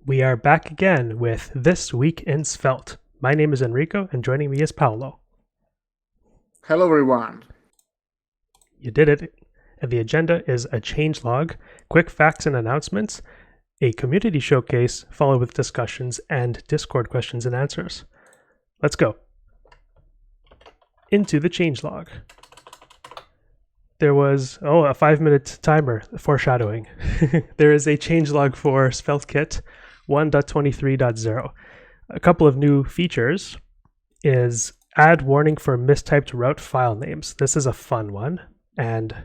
We are back again with This Week in Svelte. My name is Enrico, and joining me is Paolo. Hello, everyone. You did it. And the agenda is a changelog, quick facts and announcements, a community showcase, followed with discussions and Discord questions and answers. Let's go. Into the changelog. There was, a 5-minute timer, foreshadowing. There is a changelog for SvelteKit 1.23.0. A couple of new features is add warning for mistyped route file names. This is a fun one, and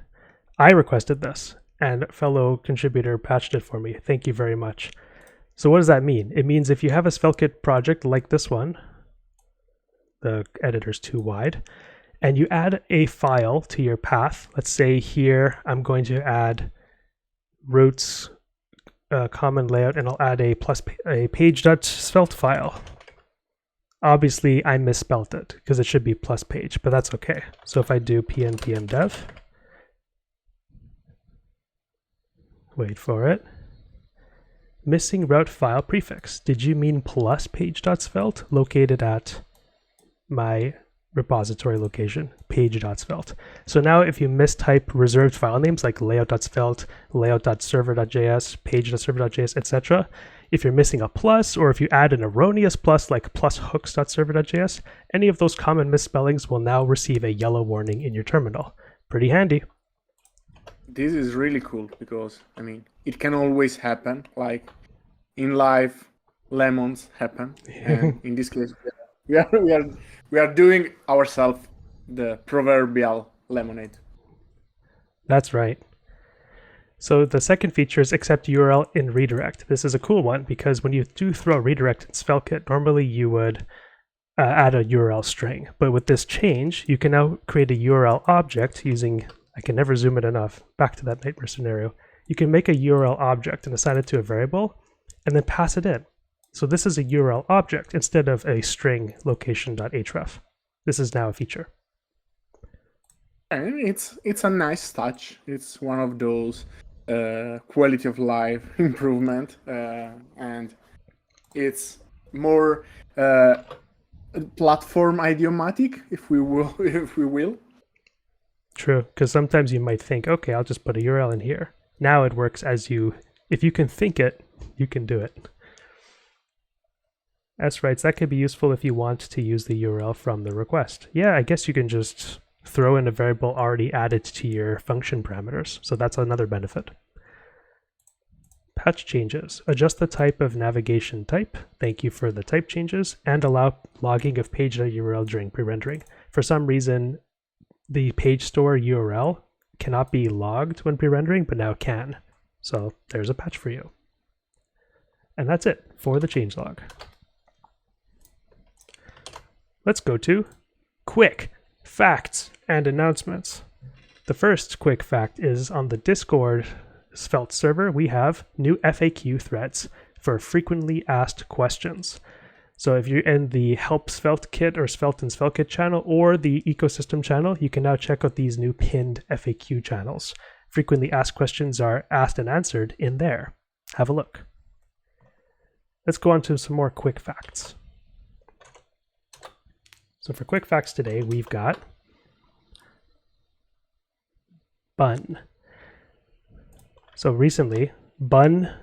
I requested this, and a fellow contributor patched it for me. Thank you very much. So what does that mean? It means if you have a SvelteKit project like this one, the editor's too wide, and you add a file to your path. Let's say here I'm going to add routes common layout, and I'll add a page.svelte file. Obviously, I misspelled it because it should be plus page, but that's okay. So if I do pnpm dev, wait for it. Missing route file prefix. Did you mean plus page.svelte located at my repository location, page.svelte? So now if you mistype reserved file names like layout.svelte, layout.server.js, page.server.js, etc., if you're missing a plus, or if you add an erroneous plus like plus hooks.server.js, any of those common misspellings will now receive a yellow warning in your terminal. Pretty handy. This is really cool because, it can always happen. Like in life, lemons happen. And in this case, we are doing ourselves the proverbial lemonade. That's right. So the second feature is accept URL in redirect. This is a cool one because when you do throw a redirect in SvelteKit, normally you would add a URL string. But with this change, you can now create a URL object using, I can never zoom it enough, back to that nightmare scenario. You can make a URL object and assign it to a variable and then pass it in. So this is a URL object instead of a string location.href. This is now a feature. And it's a nice touch. It's one of those quality of life improvement, and it's more platform idiomatic, if we will. True, because sometimes you might think, okay, I'll just put a URL in here. Now it works as if you can think it, you can do it. That's right, so that could be useful if you want to use the URL from the request. Yeah, I guess you can just throw in a variable already added to your function parameters. So that's another benefit. Patch changes. Adjust the type of navigation type. Thank you for the type changes. And allow logging of page.url during pre-rendering. For some reason, the page store URL cannot be logged when pre-rendering, but now can. So there's a patch for you. And that's it for the changelog. Let's go to quick facts and announcements. The first quick fact is on the Discord Svelte server, we have new FAQ threads for frequently asked questions. So if you're in the Help SvelteKit or Svelte and SvelteKit channel or the ecosystem channel, you can now check out these new pinned FAQ channels. Frequently asked questions are asked and answered in there. Have a look. Let's go on to some more quick facts. So for quick facts today, we've got Bun. So recently, Bun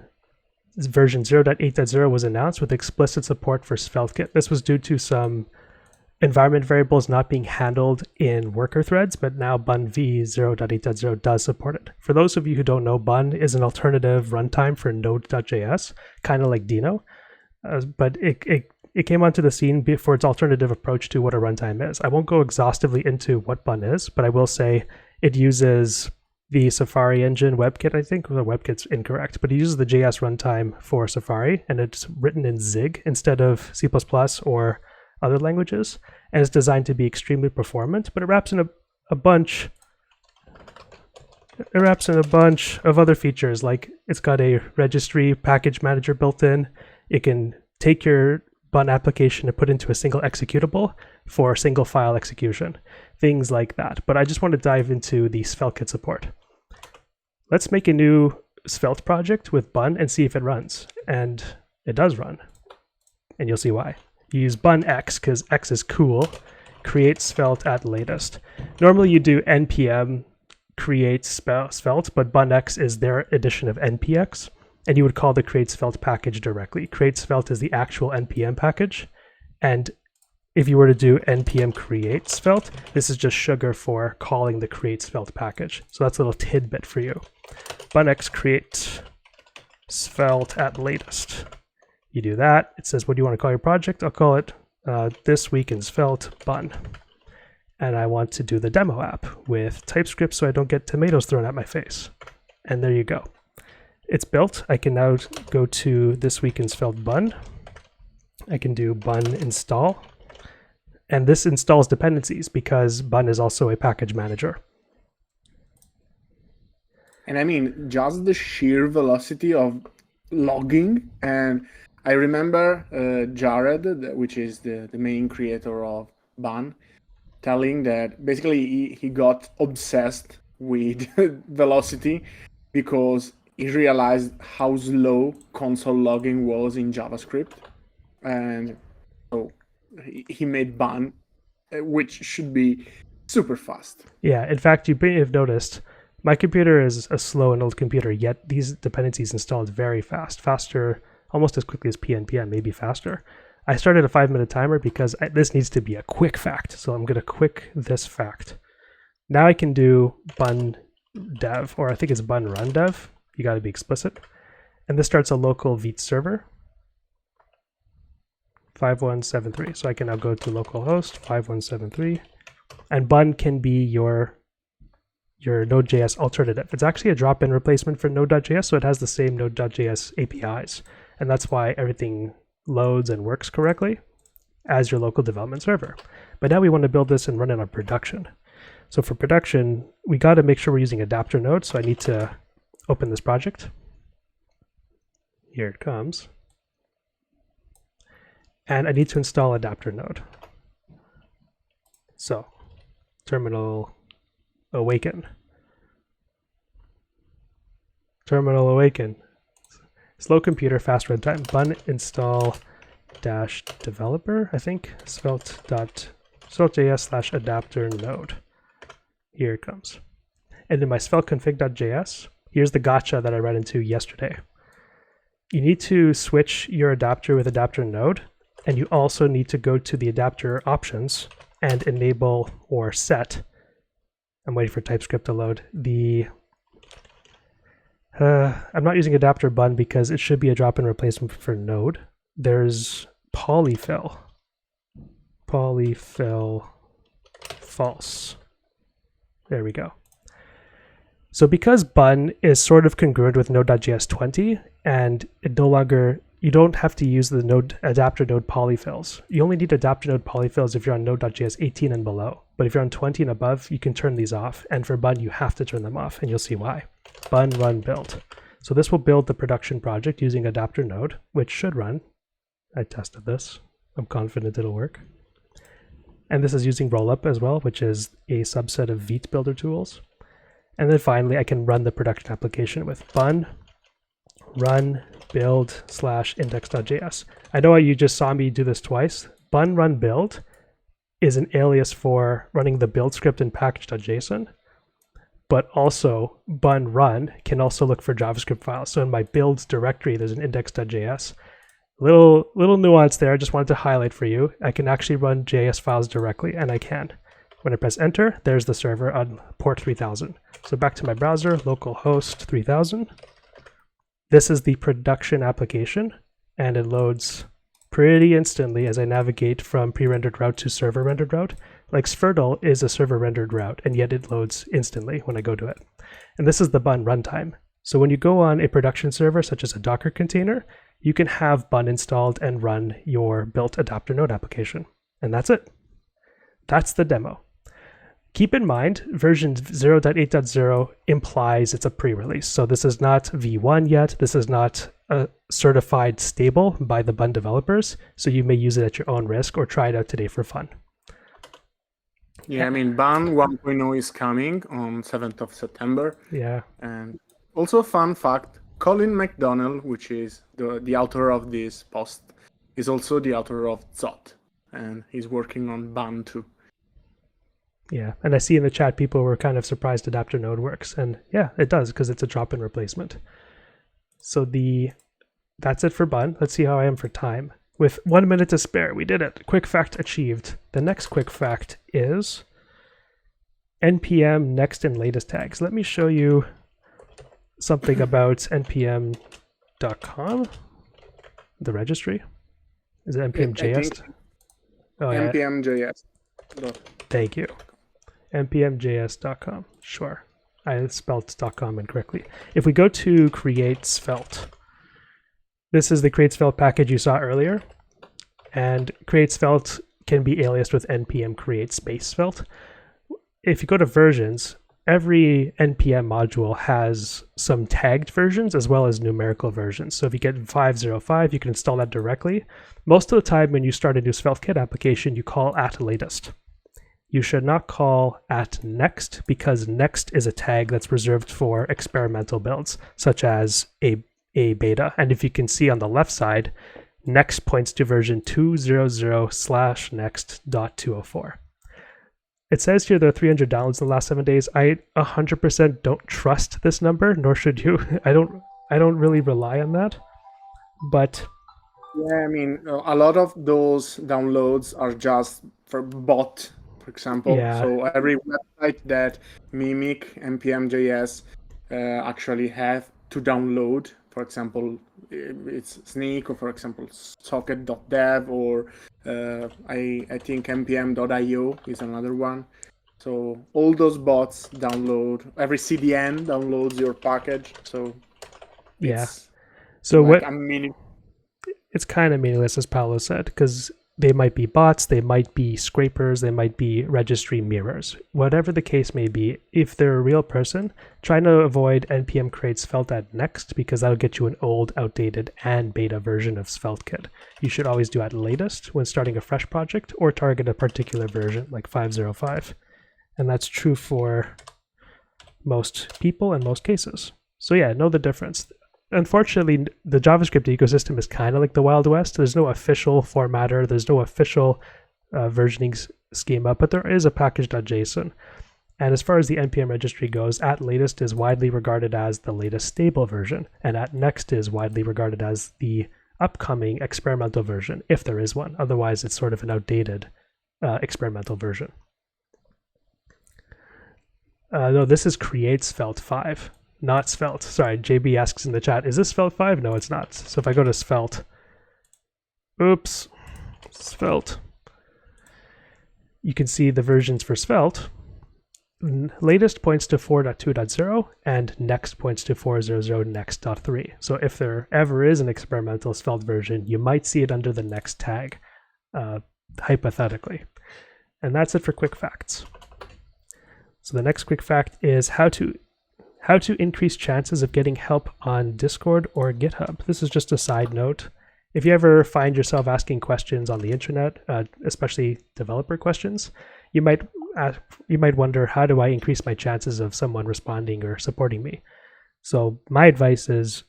version 0.8.0 was announced with explicit support for SvelteKit. This was due to some environment variables not being handled in worker threads, but now Bun v 0.8.0 does support it. For those of you who don't know, Bun is an alternative runtime for Node.js, kind of like Dino, but it came onto the scene for its alternative approach to what a runtime is. I won't go exhaustively into what Bun is, but I will say it uses the Safari engine WebKit, I think. Well, WebKit's incorrect, but it uses the JS runtime for Safari, and it's written in Zig instead of C++ or other languages, and it's designed to be extremely performant, but it wraps in a bunch of other features, like it's got a registry package manager built in. It can take your Bun application and put into a single executable for single file execution, things like that. But I just want to dive into the SvelteKit support. Let's make a new Svelte project with Bun and see if it runs. And it does run. And you'll see why. You use bun x because x is cool. Create svelte at latest. Normally you do npm create svelte, but bun x is their addition of npx, and you would call the create svelte package directly. Create svelte is the actual npm package, and if you were to do npm create svelte, this is just sugar for calling the create svelte package. So that's a little tidbit for you. Bun x create svelte at latest. You do that. It says, what do you want to call your project? I'll call it This Week in Svelte Bun. And I want to do the demo app with TypeScript so I don't get tomatoes thrown at my face. And there you go. It's built. I can now go to This Week in Svelte Bun. I can do bun install. And this installs dependencies because bun is also a package manager. And I mean, just the sheer velocity of logging. And I remember Jared, which is the main creator of Bun, telling that basically he got obsessed with velocity because he realized how slow console logging was in JavaScript. And so he made Bun, which should be super fast. Yeah, in fact, you may have noticed my computer is a slow and old computer, yet these dependencies installed very fast, faster, almost as quickly as PNPM, maybe faster. I started a 5-minute timer because this needs to be a quick fact. So I'm going to quick this fact. Now I can do bun dev, or I think it's bun run dev. You got to be explicit. And this starts a local Vite server, 5173. So I can now go to localhost 5173, and bun can be your Node.js alternative. It's actually a drop-in replacement for Node.js, so it has the same Node.js APIs. And that's why everything loads and works correctly as your local development server. But now we want to build this and run it on production. So for production, we got to make sure we're using adapter node. So I need to open this project. Here it comes. And I need to install adapter node. So terminal awaken. Terminal awaken. Slow computer, fast runtime. Bun install dash developer, I think. Svelte.js/adapter node. Here it comes. And in my svelteconfig.js, here's the gotcha that I ran into yesterday. You need to switch your adapter with adapter node, and you also need to go to the adapter options and enable or set. I'm waiting for TypeScript to load. I'm not using adapter bun because it should be a drop-in replacement for node. There's polyfill. Polyfill false. There we go. So because bun is sort of congruent with Node.js 20, and it no longer, you don't have to use the node adapter node polyfills. You only need adapter node polyfills if you're on Node.js 18 and below. But if you're on 20 and above, you can turn these off. And for bun, you have to turn them off, and you'll see why. Bun run build. So this will build the production project using adapter node, which should run. I tested this. I'm confident it'll work. And this is using rollup as well, which is a subset of Vite builder tools. And then finally, I can run the production application with bun run build /index.js. I know you just saw me do this twice. Bun run build is an alias for running the build script in package.json, but also bun run can also look for JavaScript files. So in my builds directory, there's an index.js. Little nuance there, I just wanted to highlight for you. I can actually run JS files directly, and I can. When I press enter, there's the server on port 3000. So back to my browser, localhost 3000. This is the production application, and it loads pretty instantly as I navigate from pre-rendered route to server rendered route. Like Svelte is a server rendered route, and yet it loads instantly when I go to it. And this is the bun runtime. So when you go on a production server, such as a Docker container, you can have bun installed and run your built adapter node application. And that's it. That's the demo. Keep in mind, version 0.8.0 implies it's a pre-release. So this is not V1 yet. This is not certified stable by the Bun developers. So you may use it at your own risk or try it out today for fun. Yeah, I mean, Bun 1.0 is coming on 7th of September. Yeah. And also a fun fact, Colin McDonald, which is the author of this post, is also the author of Zot, and he's working on Bun too. Yeah, and I see in the chat people were kind of surprised adapter node works, and yeah, it does because it's a drop-in replacement. So that's it for Bun. Let's see how I am for time. With 1 minute to spare, we did it. Quick fact achieved. The next quick fact is npm next and latest tags. Let me show you something about npm.com, the registry. Is it npm.js? Oh, yeah. npm.js. Thank you. npm.js.com. Sure. I spelled .com incorrectly. If we go to create Svelte, this is the create Svelte package you saw earlier. And create Svelte can be aliased with npm create space Svelte. If you go to versions, every npm module has some tagged versions as well as numerical versions. So if you get 505, you can install that directly. Most of the time when you start a new SvelteKit application, you call @latest. You should not call @next because next is a tag that's reserved for experimental builds, such as a beta. And if you can see on the left side, next points to version 200/next.204. It says here there are 300 downloads in the last 7 days. I 100% don't trust this number, nor should you. I don't really rely on that. But yeah, I mean, a lot of those downloads are just for bot, for example. Yeah. So every website that mimic npm.js actually have to download, for example, it's Sneak, or for example, socket.dev, or I think npm.io is another one. So all those bots download, every CDN downloads your package. So yeah. it's So like it's kind of meaningless, as Paolo said, because they might be bots, they might be scrapers, they might be registry mirrors. Whatever the case may be, if they're a real person, try to avoid npm create svelte @next because that'll get you an old, outdated, and beta version of SvelteKit. You should always do @latest when starting a fresh project or target a particular version like 505. And that's true for most people in most cases. So yeah, know the difference. Unfortunately, the JavaScript ecosystem is kind of like the Wild West. There's no official formatter. There's no official versioning schema, but there is a package.json. And as far as the NPM registry goes, @latest is widely regarded as the latest stable version, and @next is widely regarded as the upcoming experimental version, if there is one. Otherwise, it's sort of an outdated experimental version. No, this is create Svelte 5. Not Svelte. Sorry, JB asks in the chat, is this Svelte 5? No, it's not. So if I go to Svelte, oops, Svelte, you can see the versions for Svelte. Latest points to 4.2.0 and next points to 4.0.0 next.3. So if there ever is an experimental Svelte version, you might see it under the next tag, hypothetically. And that's it for quick facts. So the next quick fact is how to increase chances of getting help on Discord or GitHub. This is just a side note. If you ever find yourself asking questions on the internet, especially developer questions, you might wonder, how do I increase my chances of someone responding or supporting me? So my advice is,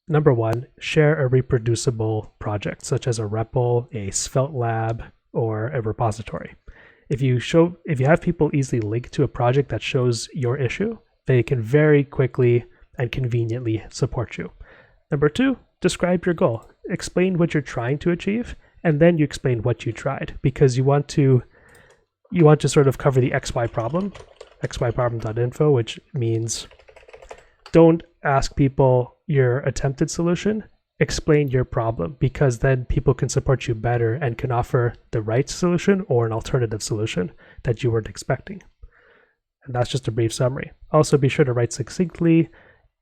number one, share a reproducible project, such as a REPL, a Svelte lab, or a repository. If you have people easily link to a project that shows your issue, they can very quickly and conveniently support you. Number two, describe your goal. Explain what you're trying to achieve, and then you explain what you tried, because you want to sort of cover the XY problem, xyproblem.info, which means don't ask people your attempted solution, explain your problem, because then people can support you better and can offer the right solution or an alternative solution that you weren't expecting. And that's just a brief summary. Also, be sure to write succinctly.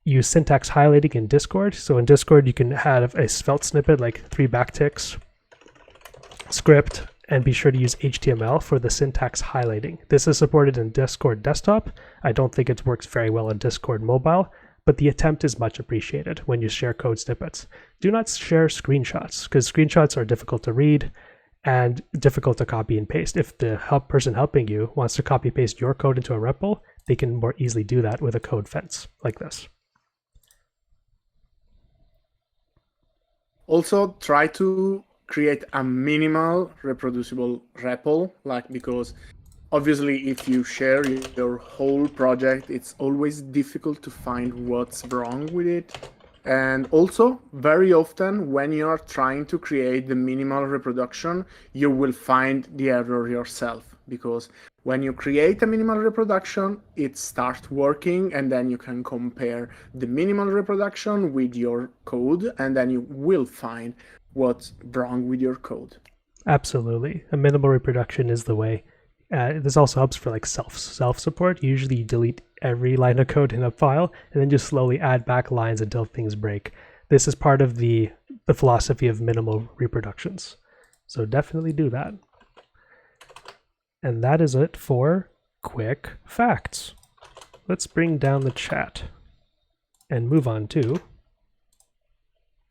Use syntax highlighting in Discord. So in Discord, you can have a Svelte snippet, like 3 backticks, script, and be sure to use HTML for the syntax highlighting. This is supported in Discord desktop. I don't think it works very well in Discord mobile, but the attempt is much appreciated when you share code snippets. Do not share screenshots, because screenshots are difficult to read and difficult to copy and paste. If the person helping you wants to copy paste your code into a REPL, they can more easily do that with a code fence like this. Also, try to create a minimal reproducible REPL, like, because obviously if you share your whole project, it's always difficult to find what's wrong with it. And also, very often when you are trying to create the minimal reproduction, you will find the error yourself, because when you create a minimal reproduction, it starts working, and then you can compare the minimal reproduction with your code, and then you will find what's wrong with your code. Absolutely. A minimal reproduction is the way. This also helps for like self support. Usually you delete every line of code in a file and then just slowly add back lines until things break. This is part of the philosophy of minimal reproductions. So definitely do that. And that is it for quick facts. Let's bring down the chat and move on to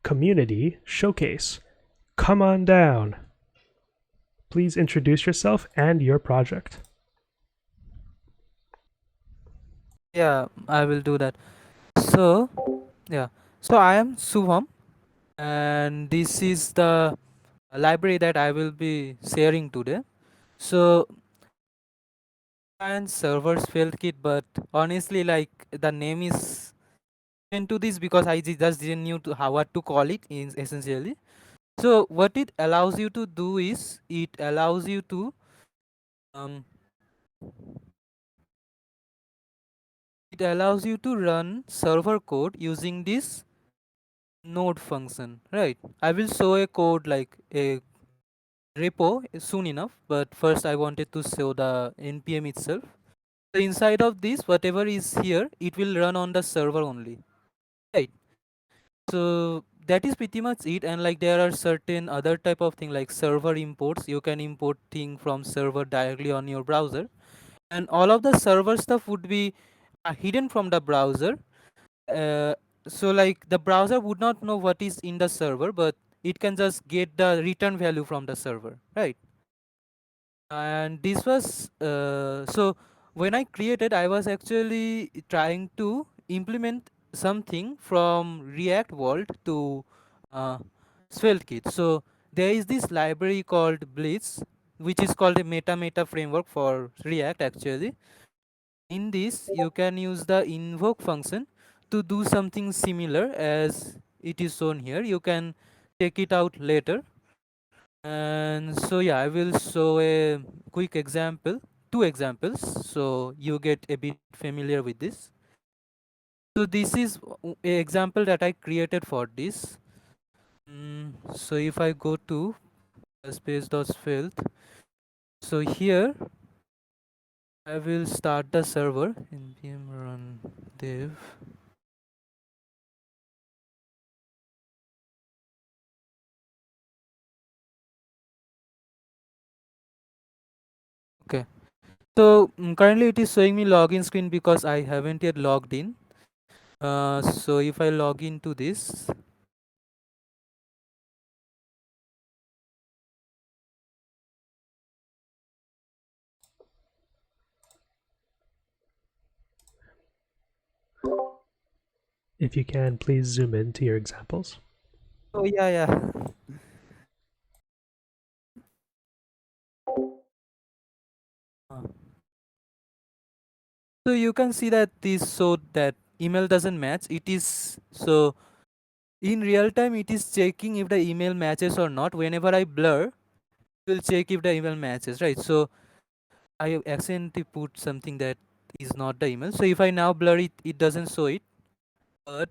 community showcase. Come on down. Please introduce yourself and your project. Yeah, I will do that. So, yeah. So I am Subhambh, and this is the library that I will be sharing today. So, and server SvelteKit, but honestly, like the name is into this because I just didn't knew to how what to call it in essentially. So what it allows you to do is it allows you to um run server code using this node function, right? I will show a code like a repo soon enough, but first I wanted to show the npm itself. So inside of this, whatever is here, it will run on the server only, right? So that is pretty much it. And like there are certain other type of thing like server imports. You can import thing from server directly on your browser, and all of the server stuff would be hidden from the browser. uh, so like the browser would not know what is in the server, but it can just get the return value from the server, right? And this was so when I created, I was actually trying to implement something from React World to uh, SvelteKit. So there is this library called Blitz, which is called a meta framework for React actually. In this, you can use the invoke function to do something similar as it is shown here. You can check it out later. And so yeah, I will show a quick example, two examples, so you get a bit familiar with this. So this is a example that I created for this. So if I go to space.svelte, so here I will start the server npm run dev. Okay, so currently it is showing me login screen because I haven't yet logged in. So if I log into this, If you can, please zoom in to your examples. oh yeah. Uh, So you can see that this so that email doesn't match. It is so in real time it is checking if the email matches or not. Whenever I blur, it will check if the email matches, right? So I accidentally put something that is not the email. So if I now blur it, it doesn't show it. But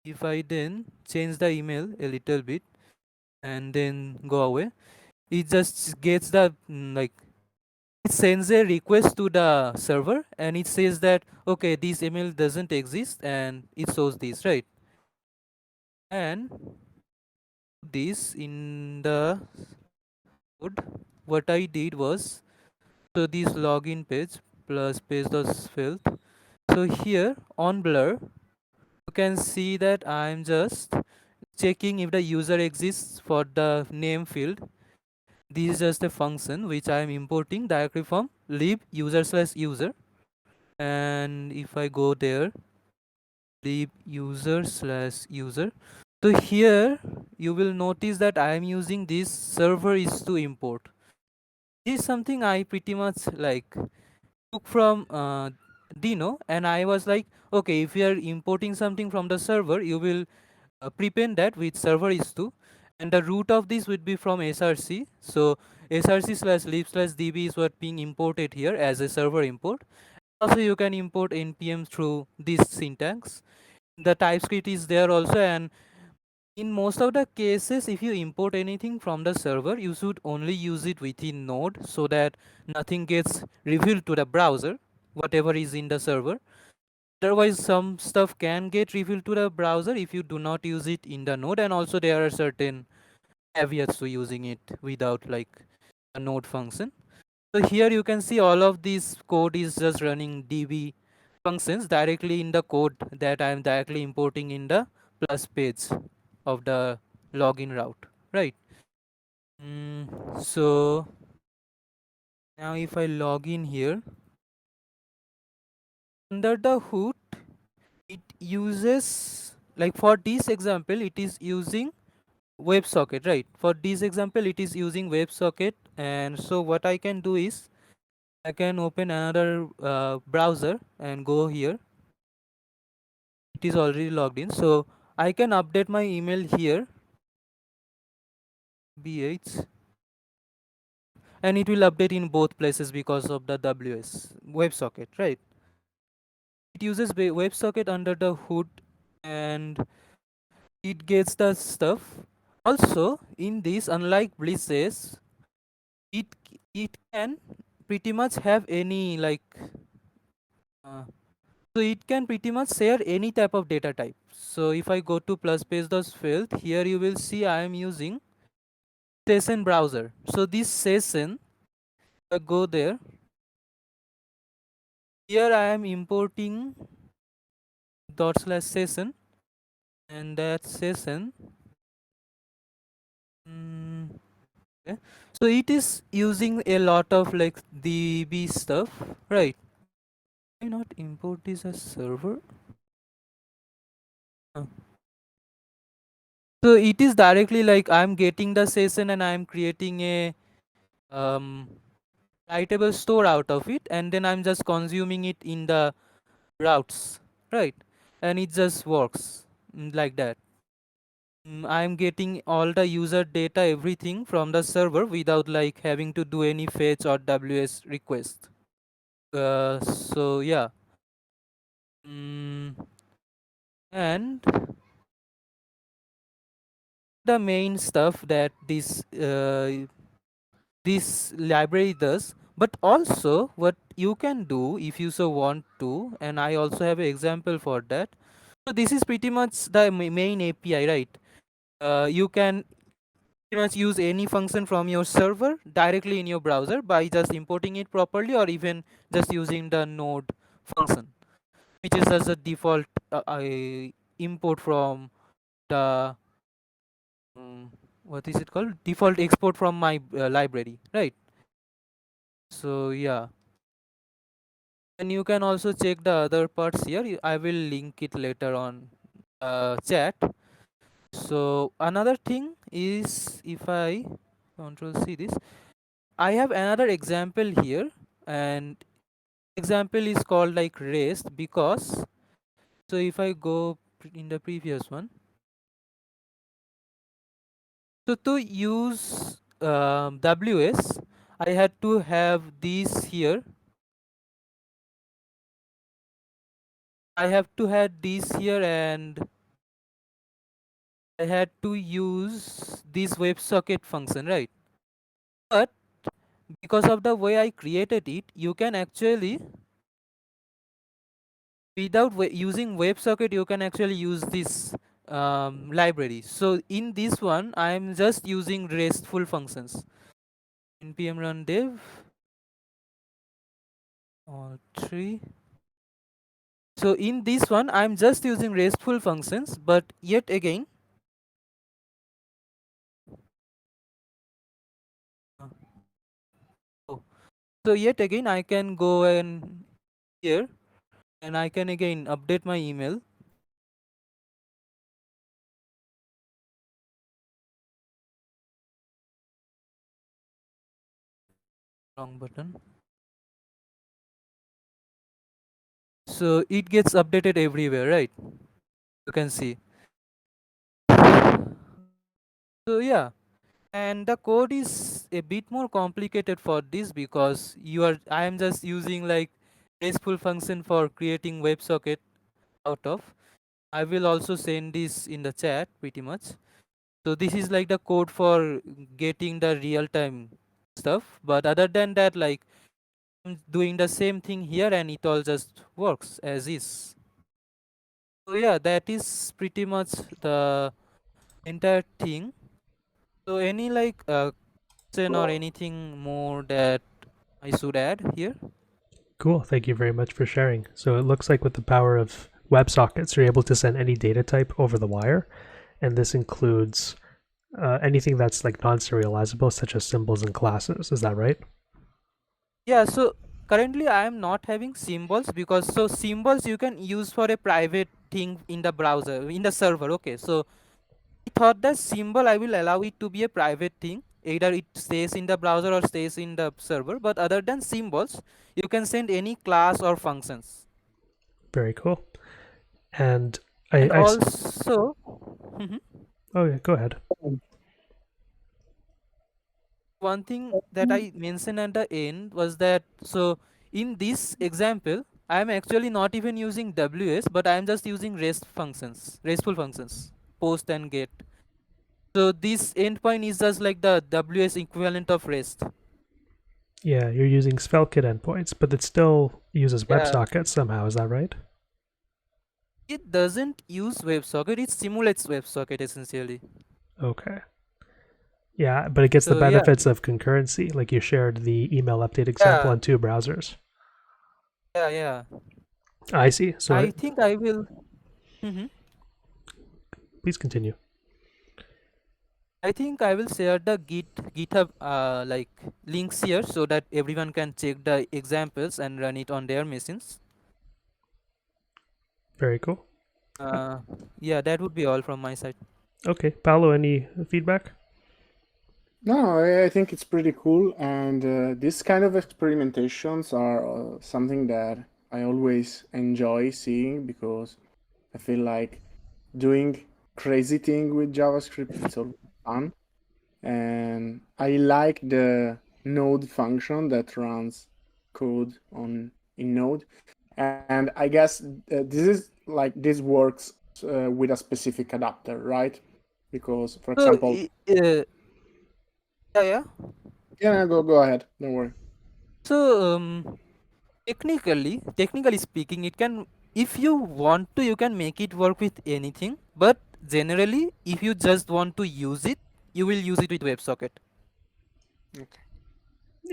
if I then change the email a little bit and then go away, it just gets the like it sends a request to the server and it says that okay, this email doesn't exist, and it shows this, right? And this in the code, what I did was, so this login page plus page dot svelte. So here on blur, you can see that I'm just checking if the user exists for the name field. This is just a function which I am importing directly from lib user/user. And if I go there, lib user/user, so here you will notice that I am using this server is to import. This is something I pretty much like took from Dino, and I was like, okay, if you are importing something from the server, you will prepend that with server is2, and the root of this would be from src. So src slash lib slash db is what being imported here as a server import. Also you can import npm through this syntax. The TypeScript is there also, and in most of the cases if you import anything from the server, you should only use it within node so that nothing gets revealed to the browser, whatever is in the server. Otherwise some stuff can get revealed to the browser if you do not use it in the node, and also there are certain caveats to using it without like a node function. So here you can see all of this code is just running db functions directly in the code that I am directly importing in the plus page of the login route, right? So now if I log in here, under the hood it uses, like for this example it is using WebSocket, right? For this example it is using WebSocket, and so what I can do is I can open another browser and go here. It is already logged in, so I can update my email here, bh, and it will update in both places because of the ws WebSocket, right? It uses WebSocket under the hood, and it gets the stuff. Also in this, unlike Bliss's, it it can pretty much have any like uh, so it can pretty much share any type of data type. So if I go to plus page.svelte, here you will see I am using session browser. So this session, I go there, here I am importing dot slash session, and that session, okay. So it is using a lot of like db stuff, right? Why not import this as server? Uh, so it is directly like I'm getting the session and I'm creating a um, writable store out of it, and then I'm just consuming it in the routes, right? And it just works like that. I'm getting all the user data, everything from the server without like having to do any fetch or ws request. So yeah. mm, and the main stuff that this library does, but also what you can do if you so want to, and I also have an example for that. So this is pretty much the main API, right? You can pretty much use any function from your server directly in your browser by just importing it properly, or even just using the node function, which is as a default import from the what is it called, default export from my library, right? So yeah, and you can also check the other parts here. I will link it later on chat. So another thing is, if I control C this, I have another example here, and example is called like rest, because so if I go in the previous one, so to use ws I had to have this here. I have to have this here, and I had to use this WebSocket function, right? But because of the way I created it, you can actually, without using WebSocket, you can actually use this library. So in this one, I am just using RESTful functions. npm run dev all three. So in this one, I'm just using RESTful functions, but yet again, uh, oh, so yet again, I can go and here, and I can again update my email. Wrong button. So it gets updated everywhere, right? You can see. So yeah, and the code is a bit more complicated for this because I am just using like RESTful function for creating WebSocket out of. I will also send this in the chat pretty much. So this is like the code for getting the real time stuff, but other than that, like I'm doing the same thing here and it all just works as is. So yeah, that is pretty much the entire thing. So any like question or anything more that I should add here? Cool. Thank you very much for sharing. So it looks like with the power of WebSockets, you're able to send any data type over the wire, and this includes anything that's like non-serializable, such as symbols and classes. Is that right? Yeah, so currently I am not having symbols because so symbols you can use for a private thing in the browser, in the server. Okay, so I thought that symbol I will allow it to be a private thing. Either it stays in the browser or stays in the server. But other than symbols, you can send any class or functions. Very cool. And And also, mhm, oh yeah, go ahead. one thing that I mentioned at the end was that so in this example, I am actually not even using WS, but I am just using RESTful functions, post and get. So this endpoint is just like the WS equivalent of REST. Yeah, you're using SvelteKit endpoints, but it still uses Yeah. WebSockets somehow. Is that right? It doesn't use WebSocket, it simulates WebSocket essentially. Okay. Yeah, but it gets the So yeah, benefits of concurrency, like you shared the email update example yeah, on two browsers. yeah. I see. So I think I will. Mhm. please continue. I think I will share the GitHub like links here so that everyone can check the examples and run it on their machines. Very cool. Uh, yeah, that would be all from my side. Okay, Paolo, any feedback? No, I think it's pretty cool, and this kind of experimentations are something that I always enjoy seeing because I feel like doing crazy thing with JavaScript it's all fun, and I like the node function that runs code in Node, and I guess this works with a specific adapter, right? Because, for So example, yeah. yeah, go ahead, don't worry. So technically speaking, it can, if you want to, you can make it work with anything. But generally, if you just want to use it, you will use it with WebSocket. Okay.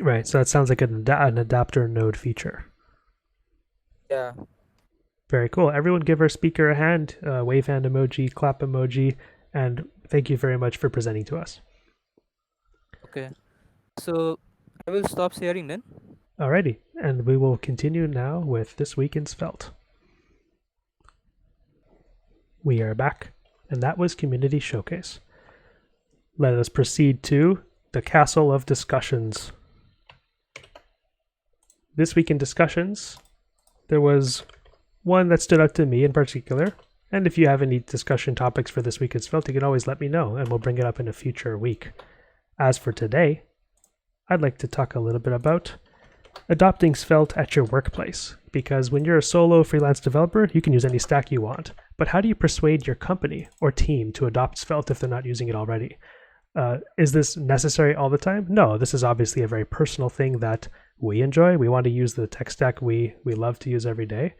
Right, so that sounds like an adapter node feature. Yeah. Very cool. Everyone give our speaker a hand, wave hand emoji, clap emoji, and thank you very much for presenting to us. Okay. So I will stop sharing then. Alrighty, and we will continue now with This Week in Svelte. We are back, and that was Community Showcase. Let us proceed to the Castle of Discussions. This week in discussions, there was one that stood out to me in particular, and if you have any discussion topics for This Week in Svelte, you can always let me know, and we'll bring it up in a future week. As for today, I'd like to talk a little bit about adopting Svelte at your workplace, because when you're a solo freelance developer, you can use any stack you want. But how do you persuade your company or team to adopt Svelte if they're not using it already? Is this necessary all the time? No, this is obviously a very personal thing that we enjoy. We want to use the tech stack we love to use every day.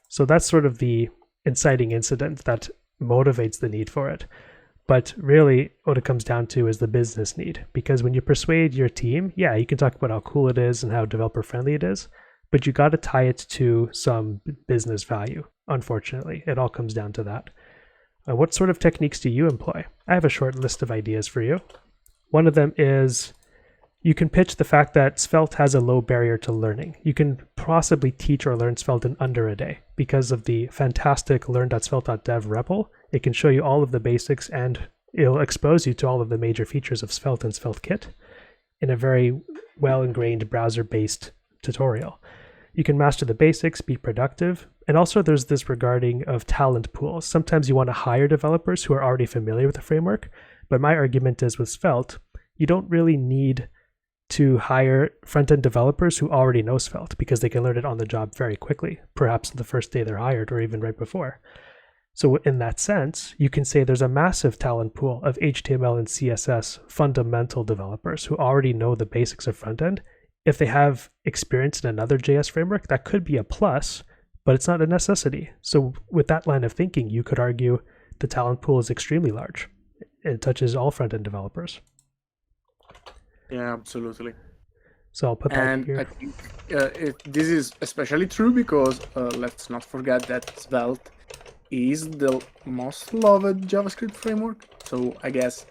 So that's sort of the inciting incident that motivates the need for it. But really, what it comes down to is the business need. Because when you persuade your team, yeah, you can talk about how cool it is and how developer friendly it is, but you got to tie it to some business value. Unfortunately, it all comes down to that. What sort of techniques do you employ? I have a short list of ideas for you. One of them is you can pitch the fact that Svelte has a low barrier to learning. You can possibly teach or learn Svelte in under a day because of the fantastic learn.svelte.dev REPL. It can show you all of the basics and it'll expose you to all of the major features of Svelte and SvelteKit. in a very well-ingrained browser-based tutorial. You can master the basics, be productive, and also there's this regarding of talent pools. Sometimes you want to hire developers who are already familiar with the framework, but my argument is with Svelte, you don't really need to hire front-end developers who already know Svelte because they can learn it on the job very quickly, perhaps the first day they're hired or even right before. So in that sense, you can say there's a massive talent pool of HTML and CSS fundamental developers who already know the basics of front-end. If they have experience in another JS framework, that could be a plus, but it's not a necessity. So with that line of thinking, you could argue the talent pool is extremely large. It touches all front-end developers. Yeah, absolutely. So I'll put that And here. I think this is especially true because let's not forget that Svelte is the most loved JavaScript framework. So I guess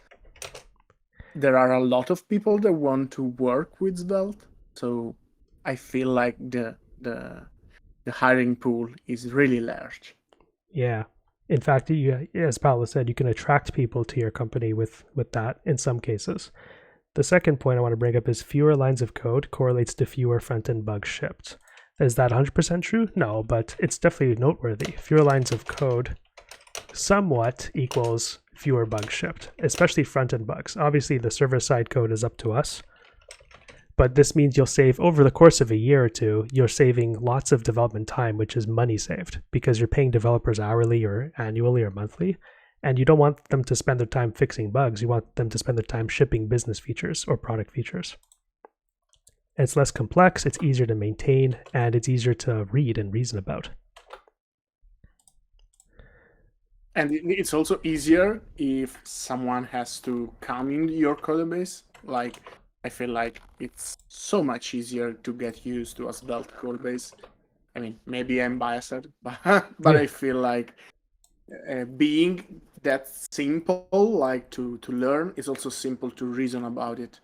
there are a lot of people that want to work with Svelte. So I feel like the hiring pool is really large. Yeah. In fact, as Paolo said, you can attract people to your company with that in some cases. The second point I want to bring up is fewer lines of code correlates to fewer front-end bugs shipped. Is that 100% true? No, but it's definitely noteworthy. Fewer lines of code somewhat equals fewer bugs shipped, especially front-end bugs. Obviously, the server-side code is up to us, but this means you'll save, over the course of a year or two, you're saving lots of development time, which is money saved, because you're paying developers hourly or annually or monthly, and you don't want them to spend their time fixing bugs. You want them to spend their time shipping business features or product features. It's less complex, it's easier to maintain, and it's easier to read and reason about. And it's also easier if someone has to come in your code base. Like, I feel like it's so much easier to get used to a Svelte code base. I mean, maybe I'm biased, but Yeah. I feel like being that simple, like to learn, is also simple to reason about it.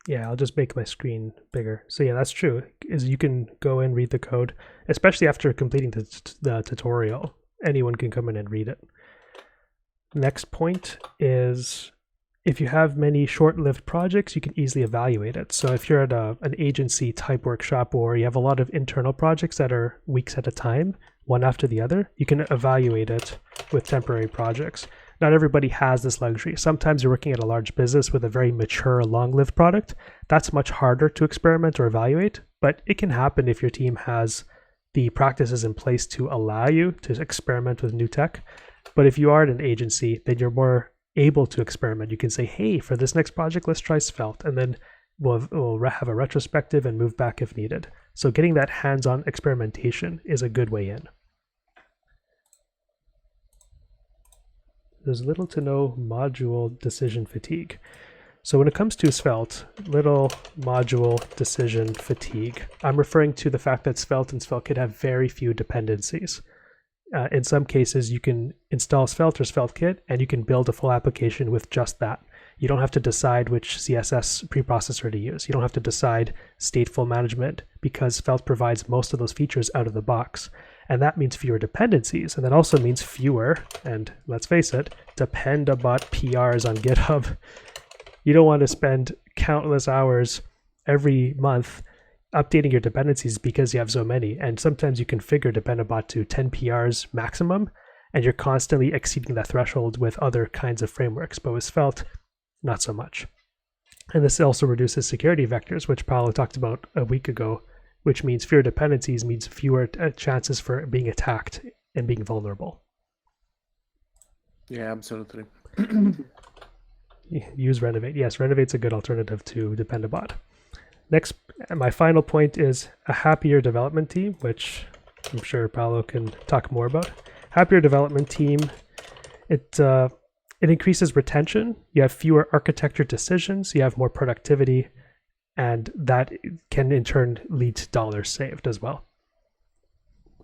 Yeah, I'll just make my screen bigger. So yeah, that's true. Is you can go and read the code, especially after completing the tutorial. Anyone can come in and read it. Next point is if you have many short-lived projects, you can easily evaluate it. So if you're at an agency type workshop or you have a lot of internal projects that are weeks at a time, one after the other, you can evaluate it with temporary projects. Not everybody has this luxury. Sometimes you're working at a large business with a very mature, long-lived product. That's much harder to experiment or evaluate, but it can happen if your team has the practices in place to allow you to experiment with new tech. But if you are at an agency, then you're more able to experiment. You can say, hey, for this next project, let's try Svelte, and then we'll have a retrospective and move back if needed. So getting that hands-on experimentation is a good way in. There's little to no module decision fatigue. So when it comes to Svelte, little module decision fatigue, I'm referring to the fact that Svelte and SvelteKit have very few dependencies. In some cases, you can install Svelte or SvelteKit and you can build a full application with just that. You don't have to decide which CSS preprocessor to use. You don't have to decide stateful management because Svelte provides most of those features out of the box. And that means fewer dependencies. And that also means fewer, and let's face it, depend-a-bot PRs on GitHub. You don't want to spend countless hours every month updating your dependencies because you have so many. And sometimes you configure depend-a-bot to 10 PRs maximum, and you're constantly exceeding that threshold with other kinds of frameworks. But with Svelte, not so much. And this also reduces security vectors, which Paolo talked about a week ago, which means fewer dependencies means fewer chances for being attacked and being vulnerable. Yeah, absolutely. Use Renovate. Yes, Renovate's a good alternative to Depend-a-bot. Next, my final point is a happier development team, which I'm sure Paolo can talk more about. Happier development team, it increases retention. You have fewer architecture decisions. You have more productivity. And that can in turn lead to dollars saved as well.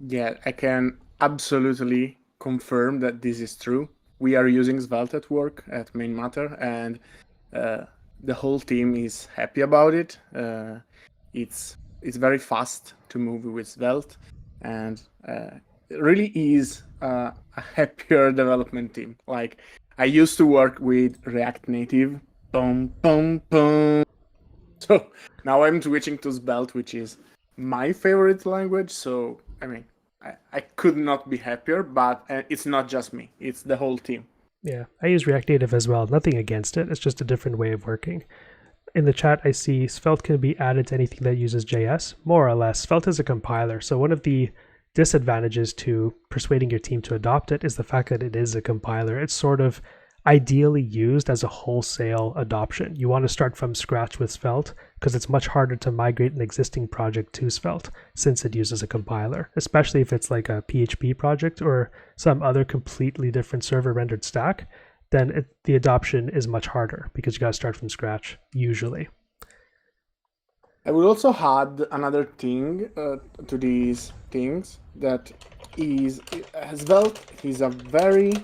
Yeah, I can absolutely confirm that this is true. We are using Svelte at work at Main Matter, and the whole team is happy about it. It's very fast to move with Svelte, and it really is a happier development team. Like I used to work with React Native, boom, boom, boom. So now I'm switching to Svelte, which is my favorite language. So, I mean, I could not be happier, but it's not just me, it's the whole team. Yeah, I use React Native as well. Nothing against it. It's just a different way of working. In the chat, I see Svelte can be added to anything that uses JS. More or less, Svelte is a compiler. So one of the disadvantages to persuading your team to adopt it is the fact that it is a compiler. It's sort of ideally used as a wholesale adoption. You want to start from scratch with Svelte because it's much harder to migrate an existing project to Svelte since it uses a compiler, especially if it's like a PHP project or some other completely different server rendered stack. Then the adoption is much harder because you got to start from scratch usually. I would also add another thing to these things that is Svelte is a very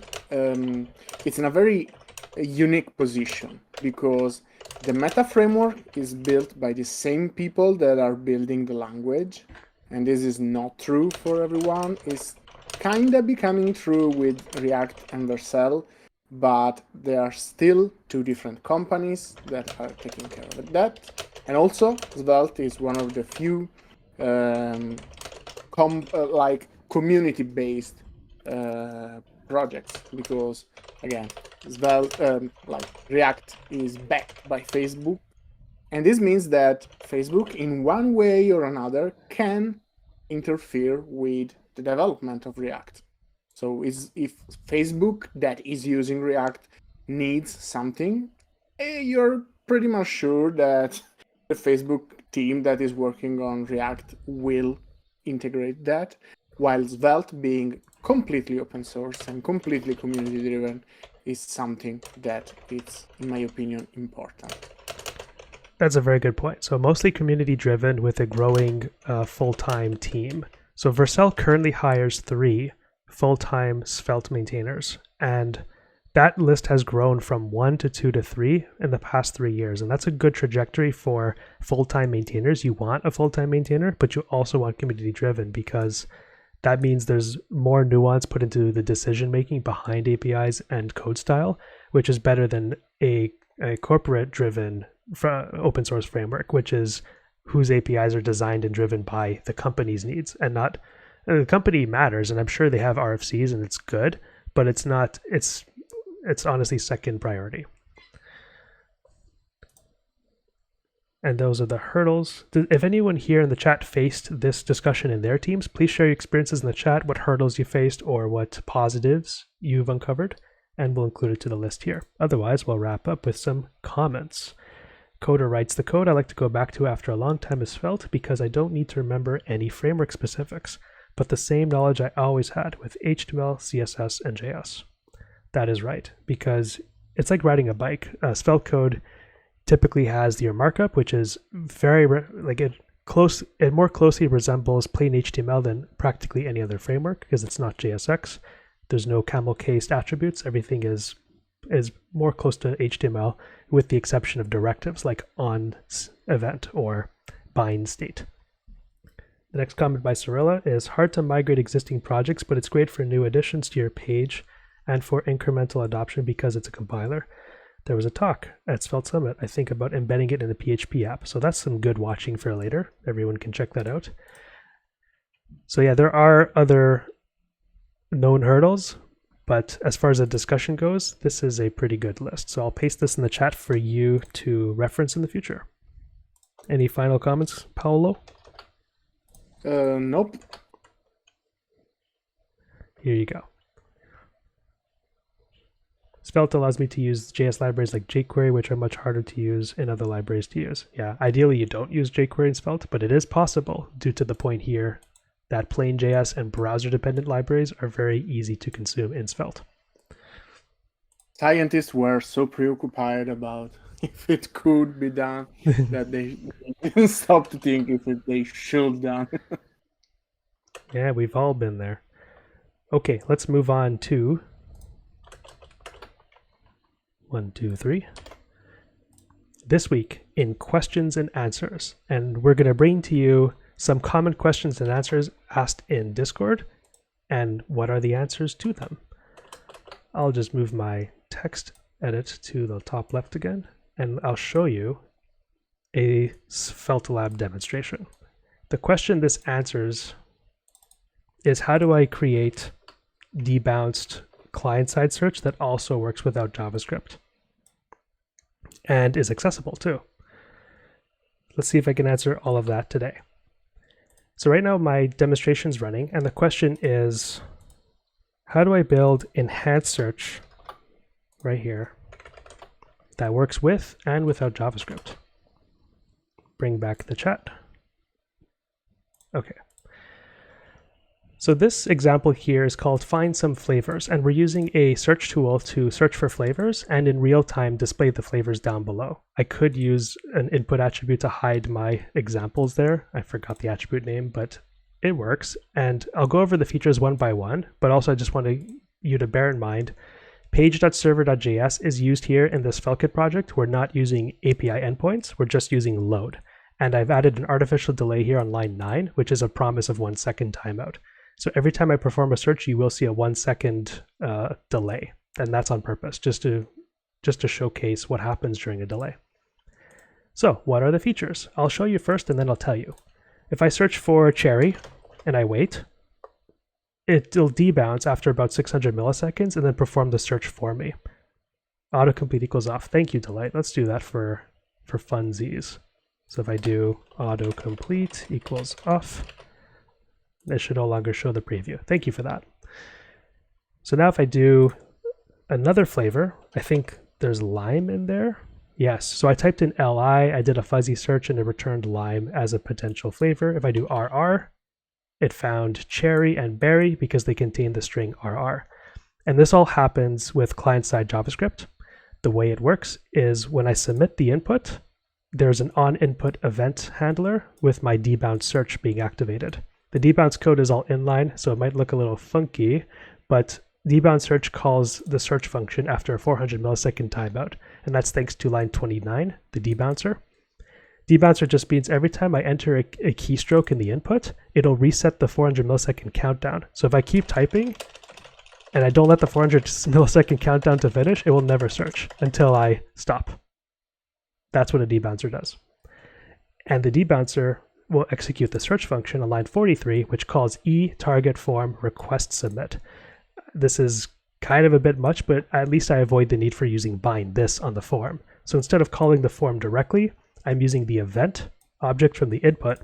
it's in a very unique position because the meta framework is built by the same people that are building the language, and this is not true for everyone. It's kind of becoming true with React and Vercel, but there are still two different companies that are taking care of that. And also, Svelte is one of the few like community-based projects because, again, Svelte, like React is backed by Facebook, and this means that Facebook, in one way or another, can interfere with the development of React. So if Facebook that is using React needs something, you're pretty much sure that the Facebook team that is working on React will integrate that, while Svelte being completely open source and completely community driven is something that it's, in my opinion, important. That's a very good point. So mostly community driven with a growing full-time team. So Vercel currently hires 3 full-time Svelte maintainers, and that list has grown from 1 to 2 to 3 in the past 3 years. And that's a good trajectory for full-time maintainers. You want a full-time maintainer, but you also want community driven because that means there's more nuance put into the decision-making behind APIs and code style, which is better than a corporate-driven open source framework, which is whose APIs are designed and driven by the company's needs and not the company matters. And I'm sure they have RFCs and it's good, but it's not, it's honestly second priority. And those are the hurdles. If anyone here in the chat faced this discussion in their teams, please share your experiences in the chat, what hurdles you faced or what positives you've uncovered, and we'll include it to the list here. Otherwise, we'll wrap up with some comments. Coder writes, the code I like to go back to after a long time is Svelte because I don't need to remember any framework specifics, but the same knowledge I always had with HTML, CSS, and JS. That is right, because it's like riding a bike. Svelte code typically has your markup, which is very it more closely resembles plain HTML than practically any other framework because it's not JSX. There's no camel cased attributes. Everything is more close to HTML with the exception of directives like on event or bind state. The next comment by Cirilla is hard to migrate existing projects, but it's great for new additions to your page and for incremental adoption because it's a compiler. There was a talk at Svelte Summit, I think, about embedding it in the PHP app. So that's some good watching for later. Everyone can check that out. So yeah, there are other known hurdles, but as far as the discussion goes, this is a pretty good list. So I'll paste this in the chat for you to reference in the future. Any final comments, Paolo? Nope. Here you go. Svelte allows me to use JS libraries like jQuery, which are much harder to use and other libraries to use. Yeah, ideally you don't use jQuery in Svelte, but it is possible due to the point here that plain JS and browser-dependent libraries are very easy to consume in Svelte. Scientists were so preoccupied about if it could be done that they didn't stop to think if they should done. Yeah, we've all been there. Okay, let's move on to 1, 2, 3. This week in questions and answers, and we're going to bring to you some common questions and answers asked in Discord, and what are the answers to them. I'll just move my text edit to the top left again, and I'll show you a Svelte Lab demonstration. The question this answers is, how do I create debounced client-side search that also works without JavaScript and is accessible too? Let's see if I can answer all of that today. So right now my demonstration is running, and the question is, how do I build enhanced search right here that works with and without JavaScript? Bring back the chat. Okay. So this example here is called Find Some Flavors, and we're using a search tool to search for flavors and in real time display the flavors down below. I could use an input attribute to hide my examples there. I forgot the attribute name, but it works. And I'll go over the features one by one, but also I just want you to bear in mind, page.server.js is used here in this SvelteKit project. We're not using API endpoints, we're just using load. And I've added an artificial delay here on line 9, which is a promise of 1 second timeout. So every time I perform a search, you will see a 1 second delay, and that's on purpose, just to showcase what happens during a delay. So what are the features? I'll show you first, and then I'll tell you. If I search for cherry and I wait, it'll debounce after about 600 milliseconds and then perform the search for me. Autocomplete equals off. Thank you, Delight. Let's do that for funsies. So if I do autocomplete equals off, it should no longer show the preview. Thank you for that. So now if I do another flavor, I think there's lime in there. Yes, so I typed in LI, I did a fuzzy search, and it returned lime as a potential flavor. If I do RR, it found cherry and berry because they contain the string RR. And this all happens with client-side JavaScript. The way it works is when I submit the input, there's an on-input event handler with my debounce search being activated. The debounce code is all inline, so it might look a little funky, but debounce search calls the search function after a 400 millisecond timeout, and that's thanks to line 29, the debouncer. Debouncer just means every time I enter a keystroke in the input, it'll reset the 400 millisecond countdown. So if I keep typing and I don't let the 400 millisecond countdown to finish, it will never search until I stop. That's what a debouncer does. And the debouncer will execute the search function on line 43, which calls target-form request submit. This is kind of a bit much, but at least I avoid the need for using bind this on the form. So instead of calling the form directly, I'm using the event object from the input.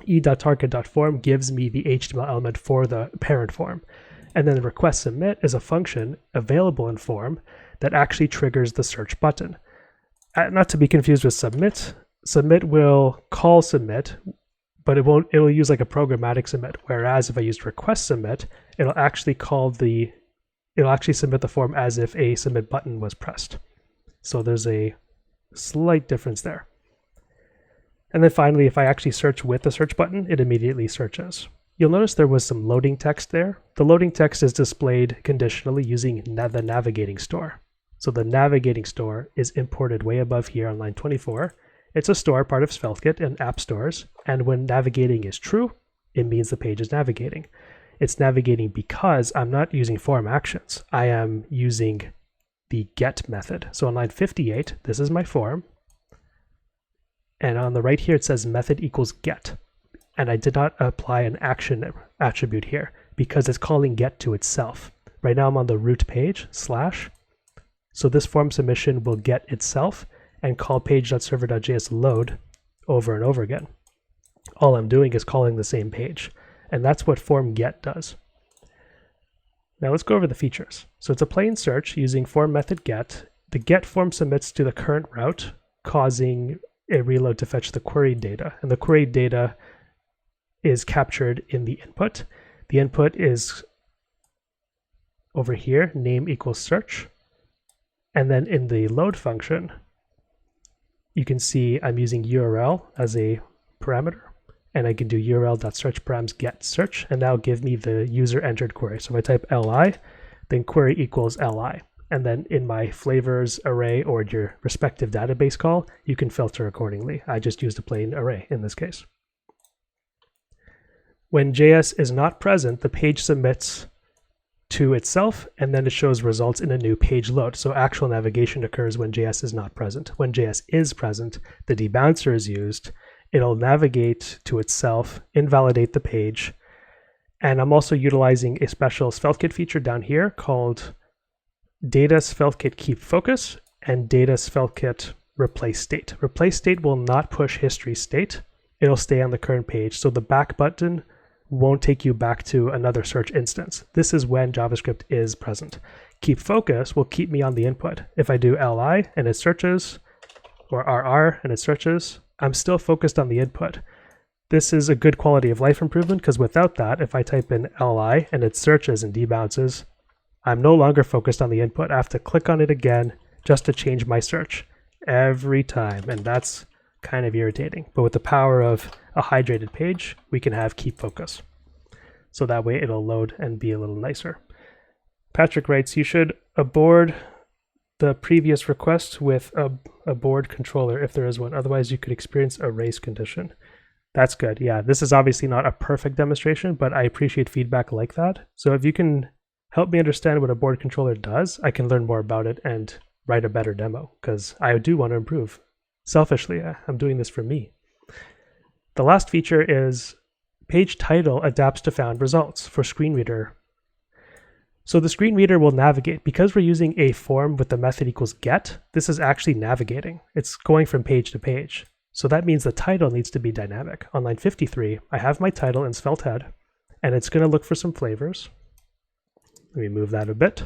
e.target.form gives me the HTML element for the parent form. And then the request submit is a function available in form that actually triggers the search button. Not to be confused with submit. Submit will call submit, but it'll use like a programmatic submit. Whereas if I used request submit, it'll actually submit the form as if a submit button was pressed. So there's a slight difference there. And then finally, if I actually search with the search button, it immediately searches. You'll notice there was some loading text there. The loading text is displayed conditionally using the navigating store. So the navigating store is imported way above here on line 24. It's a store part of SvelteKit and app stores, and when navigating is true, it means the page is navigating. It's navigating because I'm not using form actions. I am using the get method. So on line 58, this is my form, and on the right here it says method equals get, and I did not apply an action attribute here because it's calling get to itself. Right now I'm on the root page, / so this form submission will get itself and call page.server.js load over and over again. All I'm doing is calling the same page, and that's what form get does. Now let's go over the features. So it's a plain search using form method get. The get form submits to the current route, causing a reload to fetch the queried data, and the queried data is captured in the input. The input is over here, name equals search, and then in the load function, you can see I'm using URL as a parameter, and I can do url.searchparams get search, and that'll give me the user entered query. So if I type li, then query equals li. And then in my flavors array or your respective database call, you can filter accordingly. I just used a plain array in this case. When JS is not present, the page submits to itself, and then it shows results in a new page load. So actual navigation occurs when JS is not present. When JS is present, the debouncer is used. It'll navigate to itself, invalidate the page. And I'm also utilizing a special SvelteKit feature down here called Data SvelteKit Keep Focus and Data SvelteKit Replace State. Replace state will not push history state. It'll stay on the current page. So the back button won't take you back to another search instance. This is when JavaScript is present. Keep focus will keep me on the input. If I do li and it searches, or rr and it searches, I'm still focused on the input. This is a good quality of life improvement because without that, if I type in li and it searches and debounces, I'm no longer focused on the input. I have to click on it again just to change my search every time, and that's kind of irritating. But with the power of a hydrated page, we can have keep focus. So that way it'll load and be a little nicer. Patrick writes, you should abort the previous request with a board controller if there is one. Otherwise, you could experience a race condition. That's good. Yeah, this is obviously not a perfect demonstration, but I appreciate feedback like that. So if you can help me understand what a board controller does, I can learn more about it and write a better demo, because I do want to improve. Selfishly, I'm doing this for me. The last feature is page title adapts to found results for screen reader. So the screen reader will navigate. Because we're using a form with the method equals get, this is actually navigating. It's going from page to page. So that means the title needs to be dynamic. On line 53, I have my title in SvelteHead, and it's going to look for some flavors. Let me move that a bit.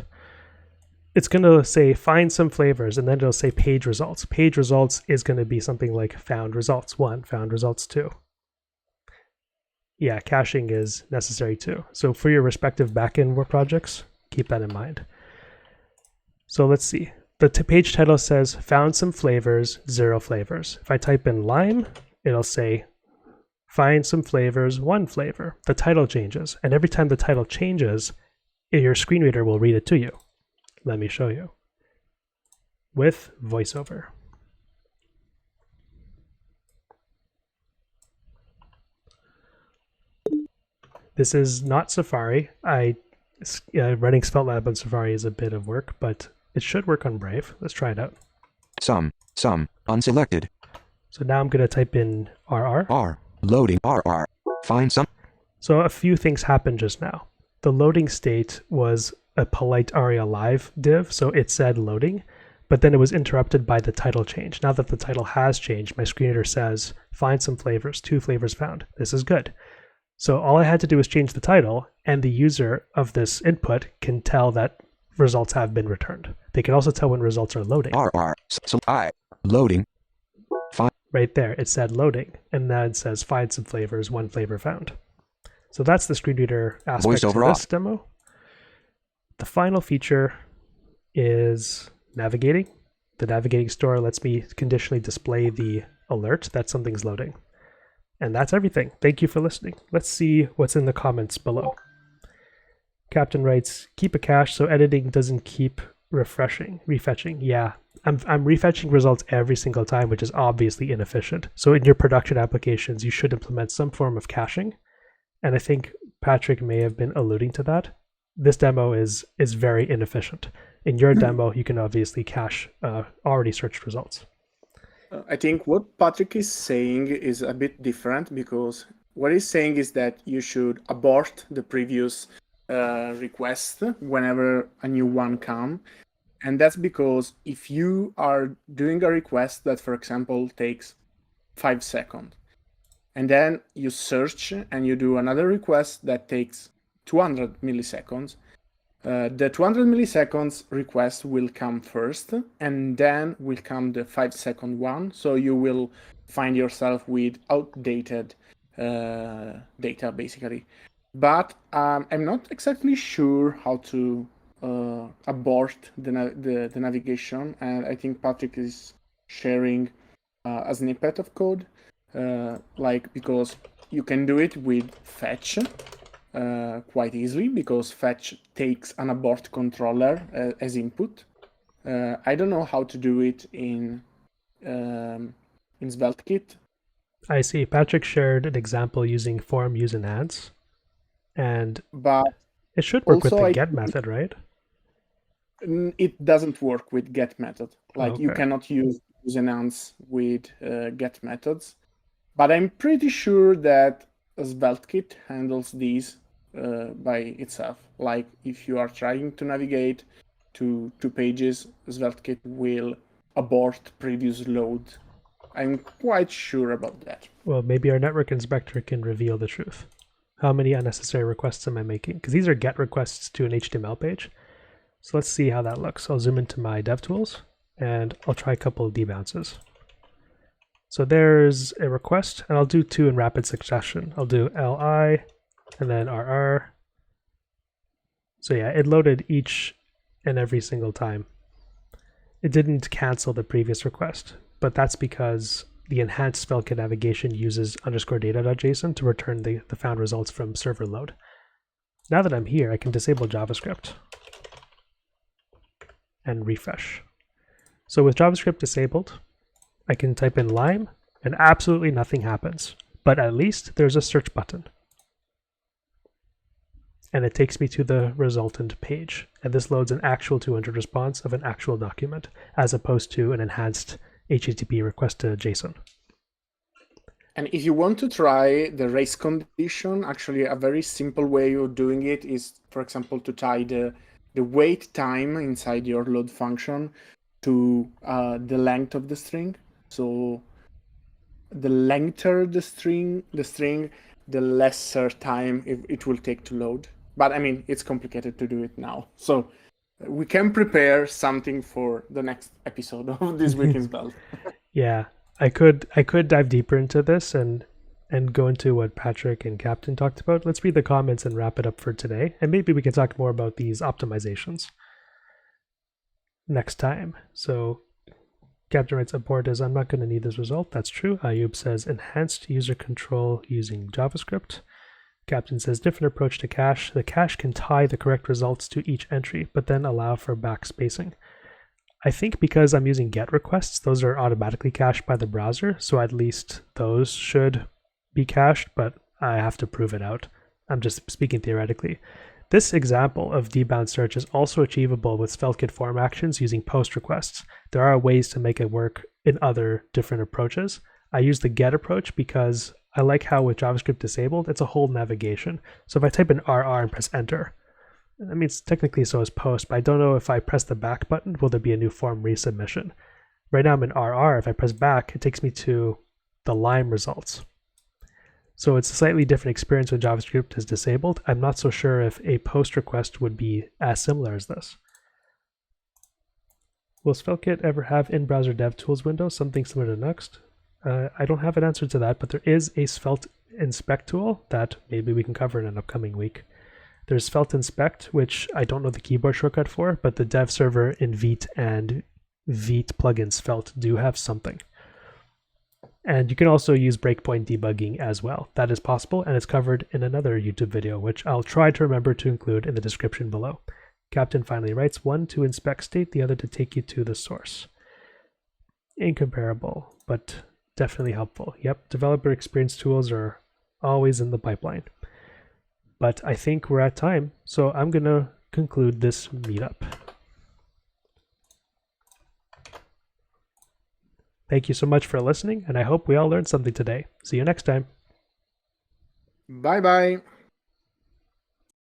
It's going to say find some flavors, and then it'll say page results. Page results is going to be something like found results 1, found results 2. Yeah, caching is necessary too. So for your respective backend work projects, keep that in mind. So let's see. The page title says found some flavors, 0 flavors. If I type in lime, it'll say find some flavors, 1 flavor. The title changes, and every time the title changes, your screen reader will read it to you. Let me show you with voiceover. This is not Safari. Running SvelteLab on Safari is a bit of work, but it should work on Brave. Let's try it out. Some, unselected. So now I'm going to type in RR. R, loading RR. Find some. So a few things happened just now. The loading state was a polite ARIA live div, so it said loading, but then it was interrupted by the title change. Now that the title has changed, my screen reader says, find some flavors, 2 flavors found. This is good. So all I had to do was change the title, and the user of this input can tell that results have been returned. They can also tell when results are loading. RR, so I, loading. Find. Right there, it said loading, and then it says find some flavors, 1 flavor found. So that's the screen reader aspect to this demo. The final feature is navigating. The navigating store lets me conditionally display the alert that something's loading. And that's everything. Thank you for listening. Let's see what's in the comments below. Captain writes, keep a cache so editing doesn't keep refetching. Yeah, I'm refetching results every single time, which is obviously inefficient. So in your production applications, you should implement some form of caching. And I think Patrick may have been alluding to that. This demo is very inefficient. In your demo, you can obviously cache already searched results. I think what Patrick is saying is a bit different, because what he's saying is that you should abort the previous request whenever a new one comes. And that's because if you are doing a request that, for example, takes 5 seconds, and then you search and you do another request that takes 200 milliseconds, the 200 milliseconds request will come first, and then will come the 5-second one. So you will find yourself with outdated data, basically. But I'm not exactly sure how to abort the navigation, and I think Patrick is sharing a snippet of code, because you can do it with fetch. Quite easily, because fetch takes an abort controller as input. I don't know how to do it in SvelteKit. I see. Patrick shared an example using form use and adds. But It should work Also, with the I get method, right? It doesn't work with get method. Like you Okay. cannot use enance with get methods. But I'm pretty sure that SvelteKit handles these by itself. Like if you are trying to navigate to pages, SvelteKit will abort previous load. I'm quite sure about that. Well, maybe our network inspector can reveal the truth. How many unnecessary requests am I making? Because these are get requests to an HTML page. So let's see how that looks. I'll zoom into my DevTools and I'll try a couple of debounces. So there's a request, and I'll do two in rapid succession. I'll do li and then rr. So yeah, it loaded each and every single time. It didn't cancel the previous request, but that's because the enhanced SvelteKit navigation uses _data.json to return the found results from server load. Now that I'm here, I can disable JavaScript and refresh. So with JavaScript disabled, I can type in lime and absolutely nothing happens, but at least there's a search button. And it takes me to the resultant page. And this loads an actual 200 response of an actual document, as opposed to an enhanced HTTP request to JSON. And if you want to try the race condition, actually a very simple way of doing it is, for example, to tie the wait time inside your load function to the length of the string. So the lengther the string, the lesser time it will take to load. But I mean, it's complicated to do it now. So we can prepare something for the next episode of This Week in Svelte. Yeah, I could dive deeper into this and go into what Patrick and Captain talked about. Let's read the comments and wrap it up for today. And maybe we can talk more about these optimizations next time. So Captain writes, abort is, I'm not going to need this result. That's true. Ayub says, enhanced user control using JavaScript. Captain says, different approach to cache. The cache can tie the correct results to each entry, but then allow for backspacing. I think because I'm using GET requests, those are automatically cached by the browser, so at least those should be cached, but I have to prove it out. I'm just speaking theoretically. This example of debound search is also achievable with SvelteKit form actions using post requests. There are ways to make it work in other different approaches. I use the GET approach because I like how with JavaScript disabled, it's a whole navigation. So if I type in RR and press enter, I mean, it's technically so is post, but I don't know if I press the back button, will there be a new form resubmission? Right now I'm in RR. If I press back, it takes me to the lime results. So it's a slightly different experience when JavaScript is disabled. I'm not so sure if a post request would be as similar as this. Will SvelteKit ever have in-browser DevTools window, something similar to Next? I don't have an answer to that, but there is a Svelte inspect tool that maybe we can cover in an upcoming week. There's Svelte inspect, which I don't know the keyboard shortcut for, but the dev server in Vite and Vite plugin Svelte do have something. And you can also use breakpoint debugging as well. That is possible, and it's covered in another YouTube video, which I'll try to remember to include in the description below. Captain finally writes, one to inspect state, the other to take you to the source. Incomparable, but definitely helpful. Yep, developer experience tools are always in the pipeline. But I think we're at time, so I'm going to conclude this meetup. Thank you so much for listening, and I hope we all learned something today. See you next time. Bye-bye.